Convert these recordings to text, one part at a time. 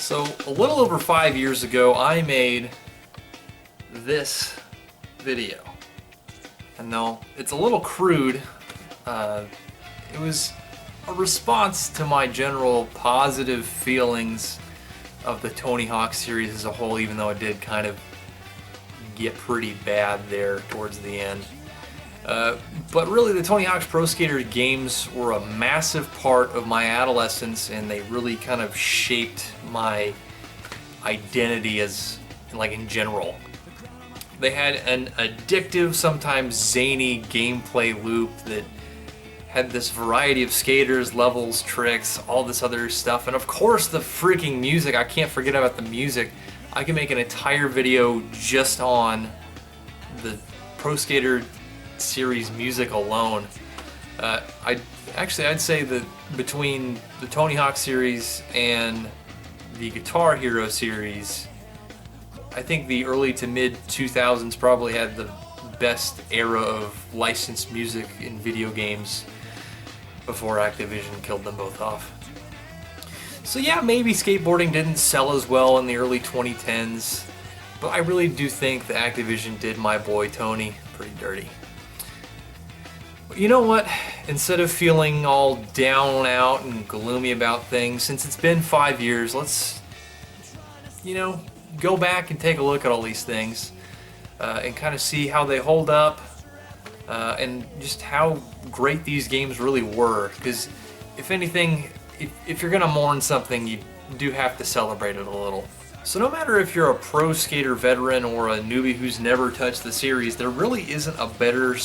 So a little over 5 years ago, I made this video. And though it's a little crude, it was a response to my general positive feelings of the Tony Hawk series as a whole, even though it did kind of get pretty bad there towards the end. But really, the Tony Hawk's Pro Skater games were a massive part of my adolescence, and they really kind of shaped my identity as, like, in general. They had an addictive, sometimes zany gameplay loop that had this variety of skaters, levels, tricks, all this other stuff, and of course the freaking music. I can't forget about the music. I can make an entire video just on the Pro Skater series music alone. I'd say that between the Tony Hawk series and the Guitar Hero series, I think the early to mid 2000s probably had the best era of licensed music in video games before Activision killed them both off. So yeah, maybe skateboarding didn't sell as well in the early 2010s, but I really do think that Activision did my boy Tony pretty dirty. But you know what? Instead of feeling all down out and gloomy about things, since it's been 5 years, let's, go back and take a look at all these things and kind of see how they hold up and just how great these games really were. Because if anything, if you're gonna mourn something, you do have to celebrate it a little. So no matter if you're a pro skater veteran or a newbie who's never touched the series, there really isn't a better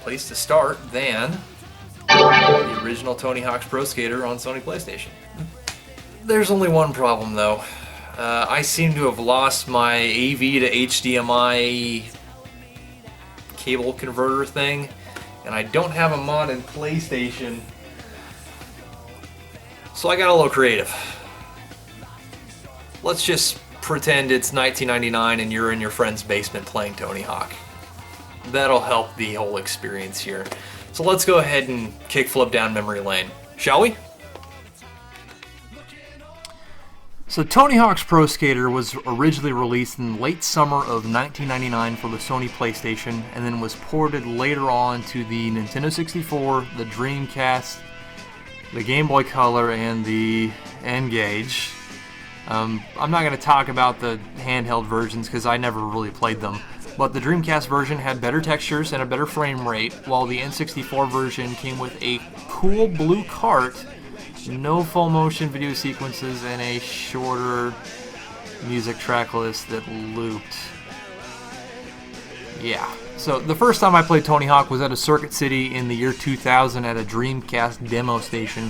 place to start than the original Tony Hawk's Pro Skater on Sony PlayStation. There's only one problem though. I seem to have lost my AV to HDMI cable converter thing, and I don't have a mod in PlayStation, so I got a little creative. Let's just pretend it's 1999 and you're in your friend's basement playing Tony Hawk. That'll help the whole experience here. So let's go ahead and kickflip down memory lane, shall we? So Tony Hawk's Pro Skater was originally released in late summer of 1999 for the Sony PlayStation, and then was ported later on to the Nintendo 64, the Dreamcast, the Game Boy Color, and the N-Gage. I'm not going to talk about the handheld versions because I never really played them, but the Dreamcast version had better textures and a better frame rate, while the N64 version came with a cool blue cart, no full motion video sequences, and a shorter music track list that looped. Yeah. So the first time I played Tony Hawk was at a Circuit City in the year 2000 at a Dreamcast demo station.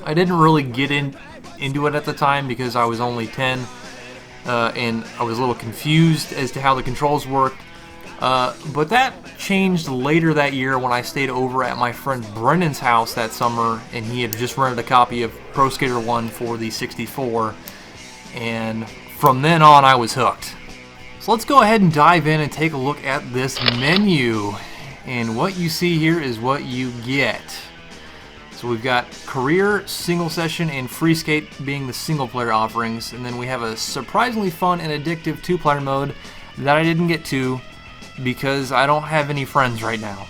I didn't really get into it at the time because I was only 10 and I was a little confused as to how the controls worked. But that changed later that year when I stayed over at my friend Brendan's house that summer, and he had just rented a copy of Pro Skater 1 for the 64, and from then on I was hooked. So let's go ahead and dive in and take a look at this menu, and what you see here is what you get. So we've got Career, Single Session, and Free Skate being the single player offerings, and then we have a surprisingly fun and addictive 2-player mode that I didn't get to because I don't have any friends right now.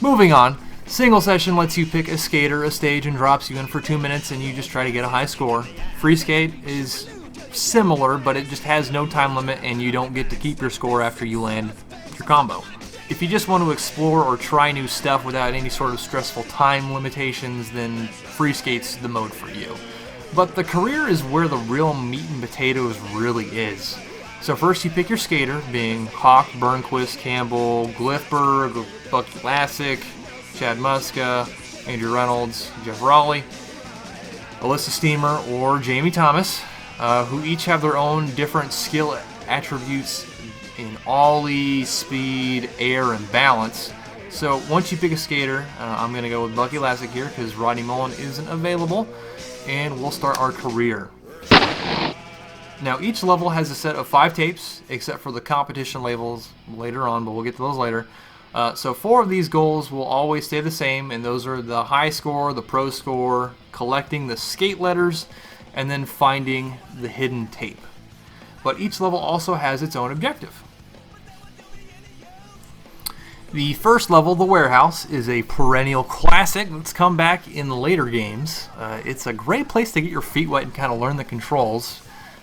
Moving on, Single Session lets you pick a skater, a stage, and drops you in for 2 minutes, and you just try to get a high score. Free Skate is similar, but it just has no time limit, and you don't get to keep your score after you land your combo. If you just want to explore or try new stuff without any sort of stressful time limitations, then Free Skate's the mode for you. But the Career is where the real meat and potatoes really is. So first you pick your skater, being Hawk, Burnquist, Campbell, Glifberg, Bucky Lassick, Chad Muska, Andrew Reynolds, Jeff Raleigh, Alyssa Steamer, or Jamie Thomas, who each have their own different skill attributes in ollie, speed, air, and balance. So once you pick a skater, I'm going to go with Bucky Lassick here because Rodney Mullen isn't available, and we'll start our Career. Now each level has a set of 5 tapes, except for the competition levels later on, but we'll get to those later. So 4 of these goals will always stay the same, and those are the high score, the pro score, collecting the skate letters, and then finding the hidden tape. But each level also has its own objective. The first level, the warehouse, is a perennial classic that's come back in the later games. It's a great place to get your feet wet and kind of learn the controls.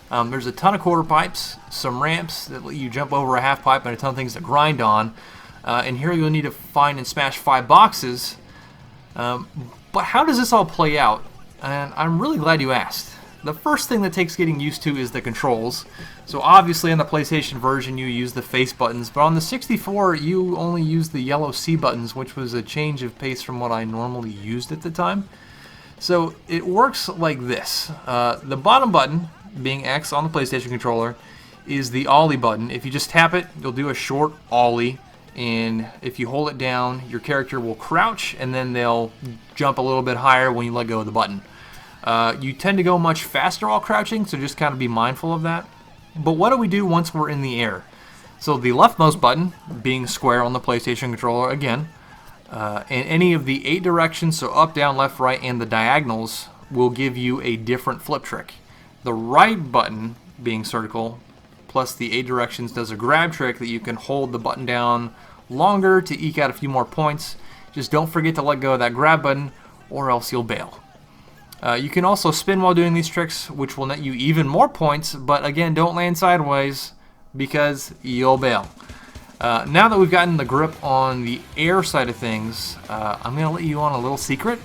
There's a ton of quarter pipes, some ramps that let you jump over a half pipe, and a ton of things to grind on. And here you'll need to find and smash 5 boxes. But how does this all play out? And I'm really glad you asked. The first thing that takes getting used to is the controls. So obviously on the PlayStation version you use the face buttons, but on the 64 you only use the yellow C buttons, which was a change of pace from what I normally used at the time. So it works like this. The bottom button, being X on the PlayStation controller, is the ollie button. If you just tap it, you'll do a short ollie, and if you hold it down, your character will crouch, and then they'll jump a little bit higher when you let go of the button. You tend to go much faster while crouching, so just kind of be mindful of that. But what do we do once we're in the air? So the leftmost button, being square on the PlayStation controller again, and any of the 8 directions, so up, down, left, right, and the diagonals, will give you a different flip trick. The right button, being circle, plus the 8 directions, does a grab trick that you can hold the button down longer to eke out a few more points. Just don't forget to let go of that grab button, or else you'll bail. You can also spin while doing these tricks, which will net you even more points, but again, don't land sideways because you'll bail. Now that we've gotten the grip on the air side of things, I'm going to let you on a little secret.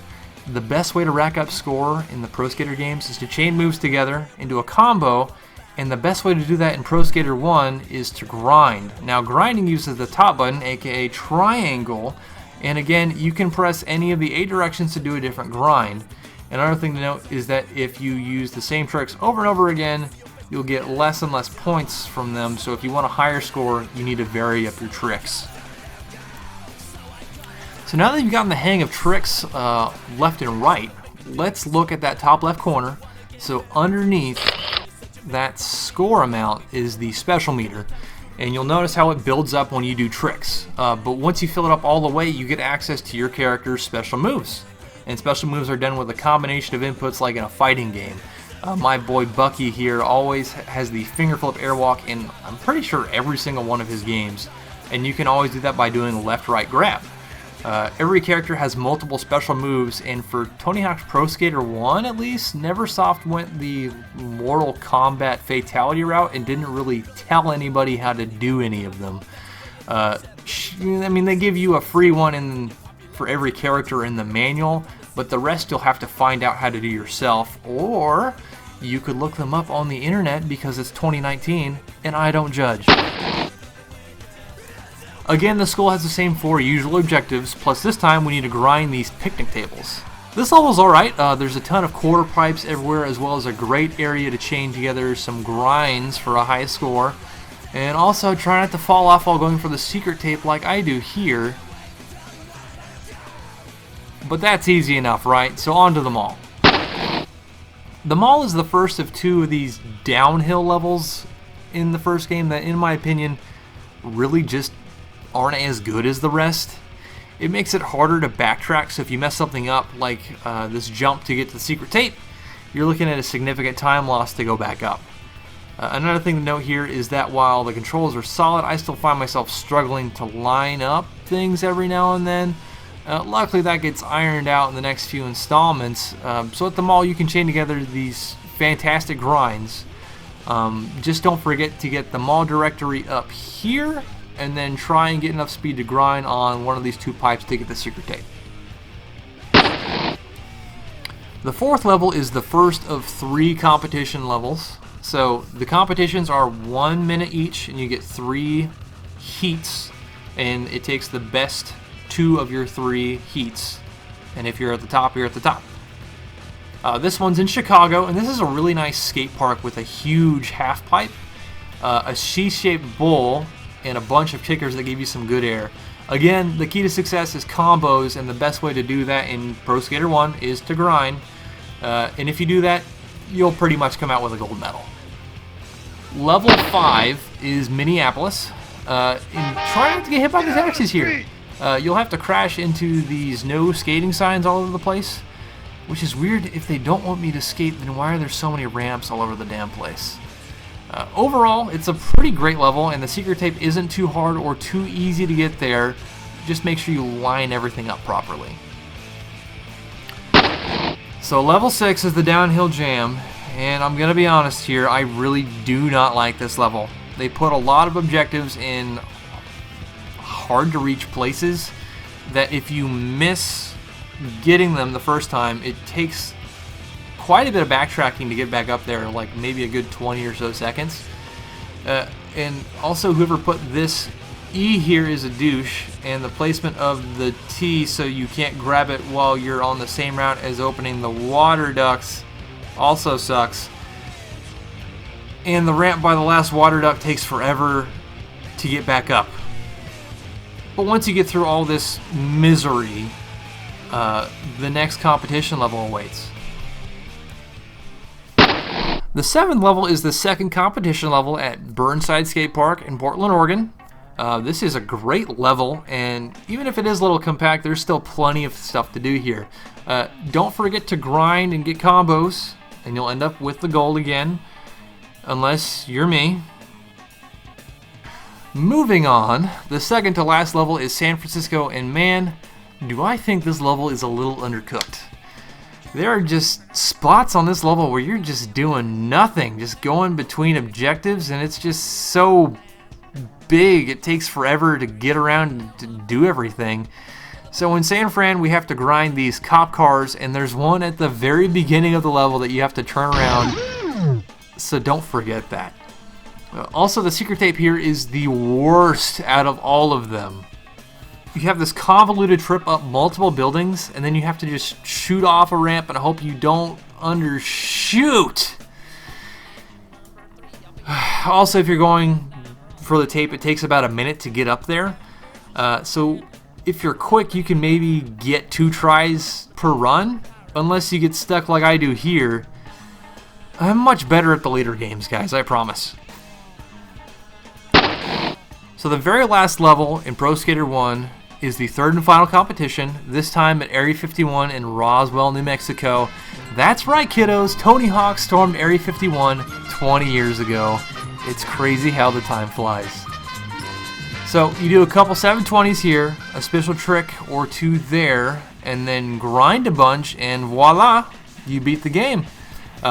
The best way to rack up score in the Pro Skater games is to chain moves together into a combo, and the best way to do that in Pro Skater 1 is to grind. Now, grinding uses the top button, aka triangle, and again, you can press any of the 8 directions to do a different grind. Another thing to note is that if you use the same tricks over and over again, you'll get less and less points from them, so if you want a higher score, you need to vary up your tricks. So now that you've gotten the hang of tricks left and right, let's look at that top left corner. So underneath that score amount is the special meter, and you'll notice how it builds up when you do tricks. But once you fill it up all the way, you get access to your character's special moves. And special moves are done with a combination of inputs like in a fighting game. My boy Bucky here always has the finger flip airwalk in, I'm pretty sure, every single one of his games. And you can always do that by doing left-right grab. Every character has multiple special moves, and for Tony Hawk's Pro Skater 1 at least, Neversoft went the Mortal Kombat fatality route and didn't really tell anybody how to do any of them. I mean, they give you a free one for every character in the manual, but the rest you'll have to find out how to do yourself, or you could look them up on the internet because it's 2019 and I don't judge. Again, the school has the same 4 usual objectives, plus this time we need to grind these picnic tables. This level's alright. There's a ton of quarter pipes everywhere, as well as a great area to chain together some grinds for a high score. And also try not to fall off while going for the secret tape like I do here. But that's easy enough, right? So on to the mall. The mall is the first of 2 of these downhill levels in the first game that, in my opinion, really just aren't as good as the rest. It makes it harder to backtrack, so if you mess something up, like this jump to get to the secret tape, you're looking at a significant time loss to go back up. Another thing to note here is that while the controls are solid, I still find myself struggling to line up things every now and then. Luckily that gets ironed out in the next few installments. So at the mall you can chain together these fantastic grinds. Just don't forget to get the mall directory up here, and then try and get enough speed to grind on one of these 2 pipes to get the secret tape. The 4th level is the first of 3 competition levels. So the competitions are 1 minute each, and you get 3 heats, and it takes the best 2 of your 3 heats, and if you're at the top, you're at the top. This one's in Chicago, and this is a really nice skate park with a huge half pipe, a C-shaped bowl, and a bunch of kickers that give you some good air. Again, the key to success is combos, and the best way to do that in Pro Skater 1 is to grind. And if you do that, you'll pretty much come out with a gold medal. Level 5 is Minneapolis. And try not to get hit by the taxis here. You'll have to crash into these no skating signs all over the place. which is weird. If they don't want me to skate, then why are there so many ramps all over the damn place? Overall, it's a pretty great level, and the secret tape isn't too hard or too easy to get there. Just make sure you line everything up properly. So level 6 is the downhill jam, and I'm going to be honest here, I really do not like this level. They put a lot of objectives in hard to reach places that if you miss getting them the first time, it takes quite a bit of backtracking to get back up there, like maybe a good 20 or so seconds. And also, whoever put this E here is a douche, and the placement of the T so you can't grab it while you're on the same route as opening the water ducts also sucks. And the ramp by the last water duct takes forever to get back up. But once you get through all this misery, the next competition level awaits. The 7th level is the second competition level at Burnside Skate Park in Portland, Oregon. This is a great level, and even if it is a little compact, there's still plenty of stuff to do here. Don't forget to grind and get combos, and you'll end up with the gold again, unless you're me. Moving on, the second to last level is San Francisco, and man, do I think this level is a little undercooked. There are just spots on this level where you're just doing nothing, just going between objectives, and it's just so big, it takes forever to get around and to do everything. So in San Fran, we have to grind these cop cars, and there's one at the very beginning of the level that you have to turn around, so don't forget that. Also, the secret tape here is the worst out of all of them. You have this convoluted trip up multiple buildings, and then you have to just shoot off a ramp and hope you don't undershoot. Also, if you're going for the tape, it takes about a minute to get up there. So if you're quick, you can maybe get 2 tries per run, unless you get stuck like I do here. I'm much better at the later games, guys, I promise. So the very last level in Pro Skater 1 is the third and final competition, this time at Area 51 in Roswell, New Mexico. That's right, kiddos, Tony Hawk stormed Area 51 20 years ago. It's crazy how the time flies. So you do a couple 720s here, a special trick or 2 there, and then grind a bunch, and voila, you beat the game.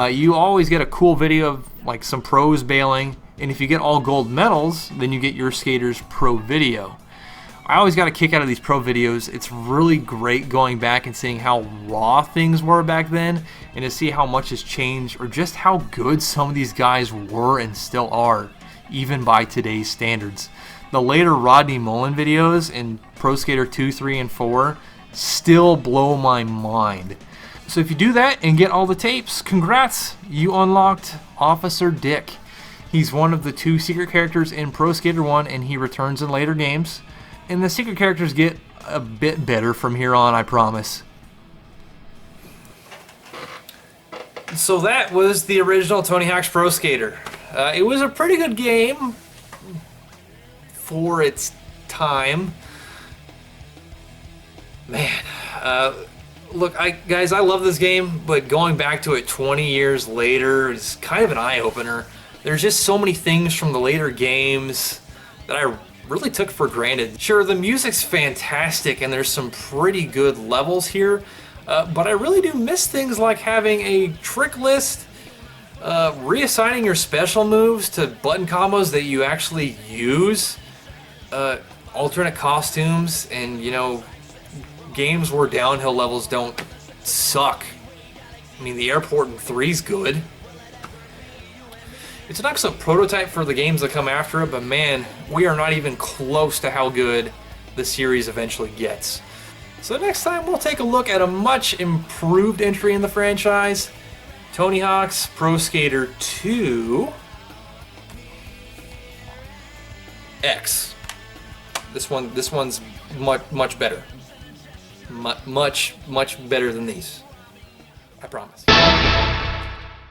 You always get a cool video of like some pros bailing, and if you get all gold medals, then you get your skater's pro video. I always got a kick out of these pro videos. It's really great going back and seeing how raw things were back then, and to see how much has changed, or just how good some of these guys were and still are, even by today's standards. The later Rodney Mullen videos in Pro Skater 2, 3, and 4 still blow my mind. So if you do that and get all the tapes, congrats! You unlocked Officer Dick. He's one of the 2 secret characters in Pro Skater 1, and he returns in later games. And the secret characters get a bit better from here on, I promise. So that was the original Tony Hawk's Pro Skater. It was a pretty good game for its time. Man, look, guys, I love this game, but going back to it 20 years later is kind of an eye-opener. There's just so many things from the later games that I really took for granted. Sure, the music's fantastic and there's some pretty good levels here, but I really do miss things like having a trick list, reassigning your special moves to button combos that you actually use, alternate costumes, and, you know, games where downhill levels don't suck. I mean, the airport in 3's good. It's an excellent prototype for the games that come after it, but man, we are not even close to how good the series eventually gets. So next time we'll take a look at a much improved entry in the franchise, Tony Hawk's Pro Skater 2 X. This one's much better. Much better than these. I promise.